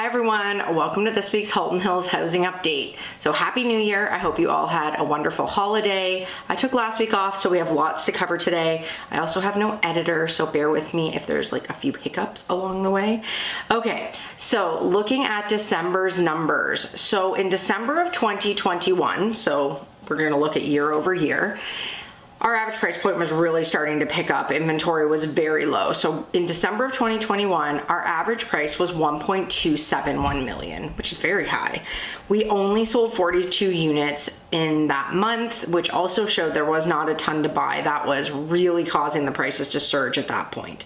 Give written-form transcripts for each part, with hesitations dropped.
Hi everyone, welcome to this week's Halton Hills housing update. So happy new year. I hope you all had a wonderful holiday. I took last week off, so we have lots to cover today. I also have no editor, so bear with me if there's like a few hiccups along the way. Okay, so looking at December's numbers. So in December of 2021, so we're gonna look at year over year, our average price point was really starting to pick up. Inventory was very low. So in December of 2021, our average price was 1.271 million, which is very high. We only sold 42 units in that month, which also showed there was not a ton to buy. That was really causing the prices to surge at that point.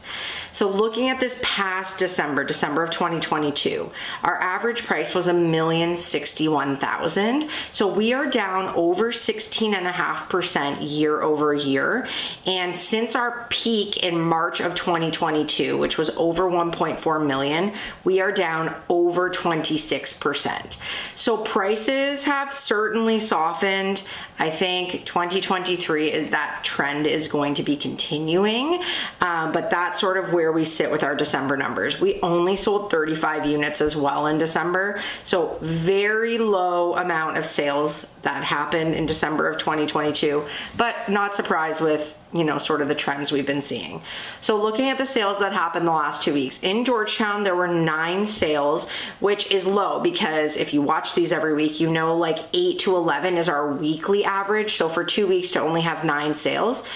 So looking at this past December of 2022, our average price was $1,061,000. So we are down over 16.5% year over year. And since our peak in March of 2022, which was over 1.4 million, we are down over 26%. So prices have certainly softened. I think 2023, that trend is going to be continuing, but that's sort of where we sit with our December numbers. We only sold 35 units as well in December, so very low amount of sales that happened in December of 2022, but not surprised with sort of the trends we've been seeing. So looking at the sales that happened the last 2 weeks, in Georgetown, there were 9 sales, which is low because if you watch these every week, like 8 to 11 is our weekly average. So for 2 weeks to only have 9 sales,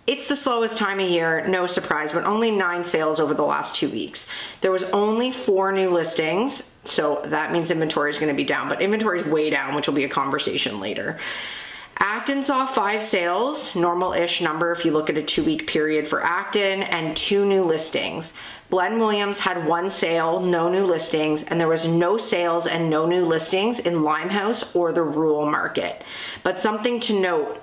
it's the slowest time of year, no surprise, but only 9 sales over the last 2 weeks. There was only 4 new listings. So that means inventory is going to be down, but inventory is way down, which will be a conversation later. Acton saw 5 sales, normal-ish number if you look at a 2-week period for Acton, and 2 new listings. Glen Williams had 1 sale, no new listings, and there was no sales and no new listings in Limehouse or the rural market. But something to note,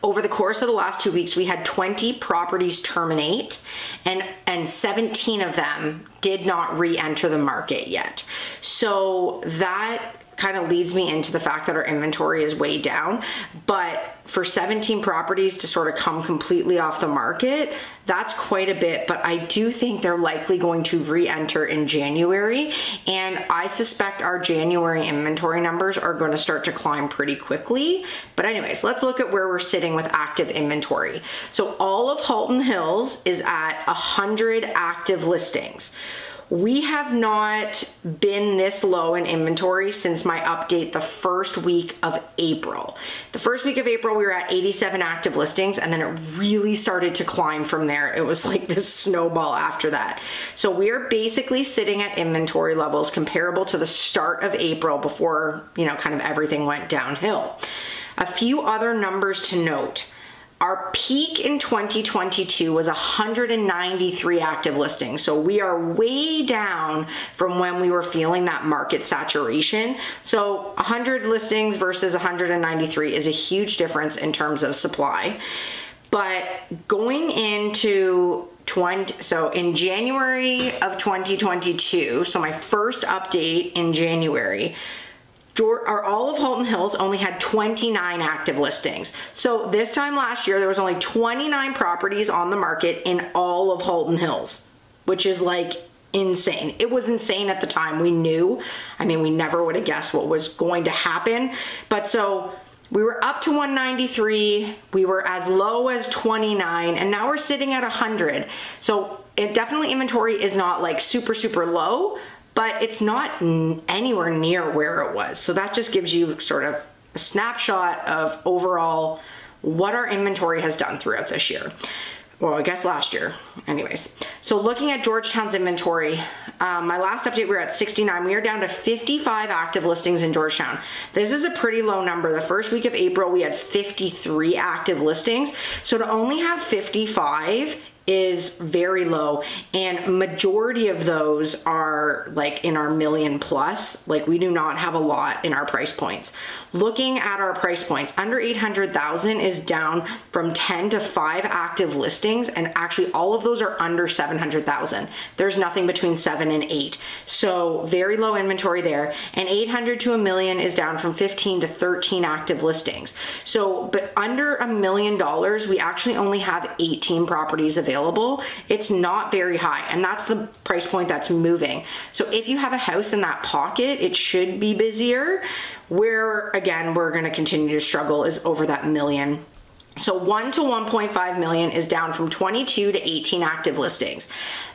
over the course of the last 2 weeks, we had 20 properties terminate, and 17 of them did not re-enter the market yet. So that kind of leads me into the fact that our inventory is way down, but for 17 properties to sort of come completely off the market, that's quite a bit, but I do think they're likely going to re-enter in January, and I suspect our January inventory numbers are going to start to climb pretty quickly. But anyways, let's look at where we're sitting with active inventory. So all of Halton Hills is at 100 active listings. We have not been this low in inventory since my update the first week of April. The first week of April, we were at 87 active listings, and then it really started to climb from there. It was like this snowball after that. So we are basically sitting at inventory levels comparable to the start of April before, kind of everything went downhill. A few other numbers to note. Our peak in 2022 was 193 active listings. So we are way down from when we were feeling that market saturation. So 100 listings versus 193 is a huge difference in terms of supply. But going into in January of 2022, so my first update in January, all of Halton Hills only had 29 active listings. So this time last year, there was only 29 properties on the market in all of Halton Hills, which is like insane. It was insane at the time. We knew, we never would have guessed what was going to happen. But so we were up to 193, we were as low as 29, and now we're sitting at 100. So definitely inventory is not like super, super low, but it's not anywhere near where it was. So that just gives you sort of a snapshot of overall what our inventory has done throughout this year. Well, I guess last year. Anyways, so looking at Georgetown's inventory, my last update, we were at 69. We are down to 55 active listings in Georgetown. This is a pretty low number. The first week of April, we had 53 active listings. So to only have 55 is very low, and majority of those are like in our million plus. Like we do not have a lot in our price points. Looking at our price points, under 800,000 is down from 10 to 5 active listings, and actually all of those are under 700,000. There's nothing between 7 and 8. So very low inventory there. And 800 to $1 million is down from 15 to 13 active listings. So, but under $1 million, we actually only have 18 properties available available, it's not very high. And that's the price point that's moving. So if you have a house in that pocket, it should be busier. Where, again, we're going to continue to struggle is over that million. So 1 to 1.5 million is down from 22 to 18 active listings.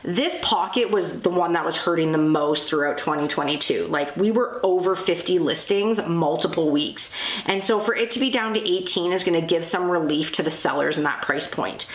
This pocket was the one that was hurting the most throughout 2022. Like, we were over 50 listings multiple weeks. And so for it to be down to 18 is going to give some relief to the sellers in that price point.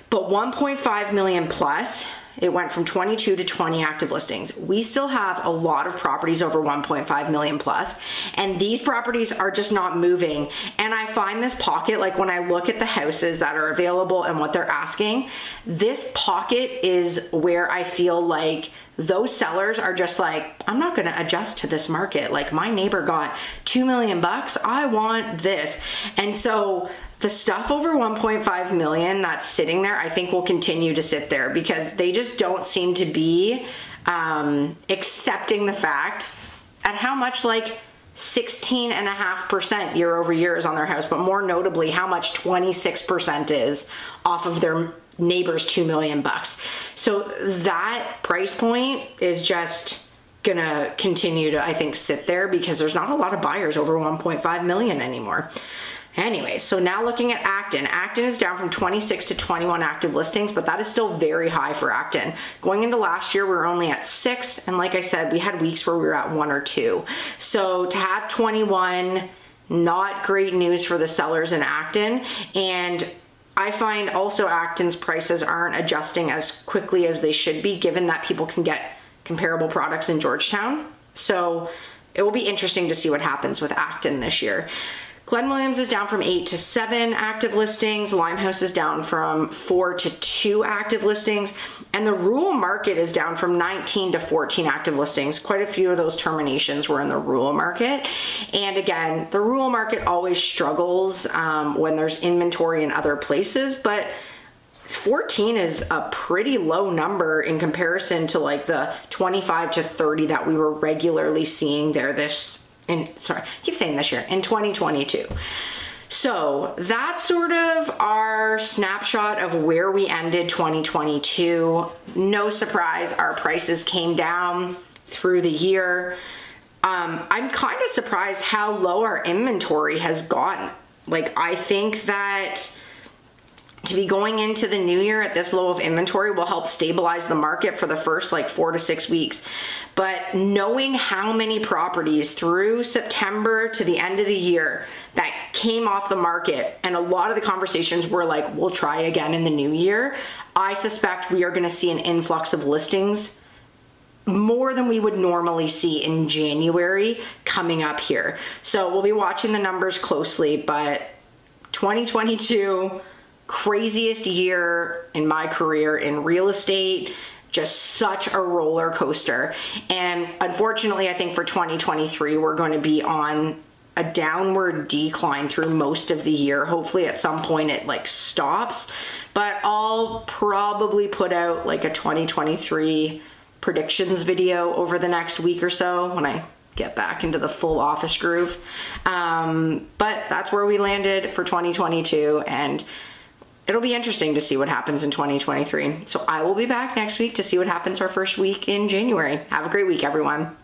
But 1.5 million plus, it went from 22 to 20 active listings. We still have a lot of properties over 1.5 million plus, and these properties are just not moving. And I find this pocket, like when I look at the houses that are available and what they're asking, this pocket is where I feel like those sellers are just like, I'm not going to adjust to this market. Like, my neighbor got $2 million. I want this. And so the stuff over 1.5 million that's sitting there, I think will continue to sit there because they just don't seem to be accepting the fact at how much, like 16.5% year over year is on their house, but more notably how much 26% is off of their neighbor's $2 million. So that price point is just gonna continue to, I think, sit there because there's not a lot of buyers over 1.5 million anymore. Anyway, so now looking at Acton. Acton is down from 26 to 21 active listings, but that is still very high for Acton. Going into last year, we were only at 6, and like I said, we had weeks where we were at 1 or 2. So to have 21, not great news for the sellers in Acton. And I find also Acton's prices aren't adjusting as quickly as they should be, given that people can get comparable products in Georgetown. So it will be interesting to see what happens with Acton this year. Glen Williams is down from 8 to 7 active listings. Limehouse is down from 4 to 2 active listings. And the rural market is down from 19 to 14 active listings. Quite a few of those terminations were in the rural market. And again, the rural market always struggles when there's inventory in other places, but 14 is a pretty low number in comparison to like the 25 to 30 that we were regularly seeing there in 2022. So that's sort of our snapshot of where we ended 2022. No surprise, our prices came down through the year. I'm kind of surprised how low our inventory has gotten. Like, I think that to be going into the new year at this low of inventory will help stabilize the market for the first like 4 to 6 weeks. But knowing how many properties through September to the end of the year that came off the market, and a lot of the conversations were like, we'll try again in the new year, I suspect we are going to see an influx of listings more than we would normally see in January coming up here. So we'll be watching the numbers closely, but 2022, craziest year in my career in real estate, just such a roller coaster. And unfortunately, I think for 2023, we're going to be on a downward decline through most of the year. Hopefully at some point it like stops, but I'll probably put out like a 2023 predictions video over the next week or so when I get back into the full office groove. But that's where we landed for 2022, and it'll be interesting to see what happens in 2023. So I will be back next week to see what happens our first week in January. Have a great week, everyone.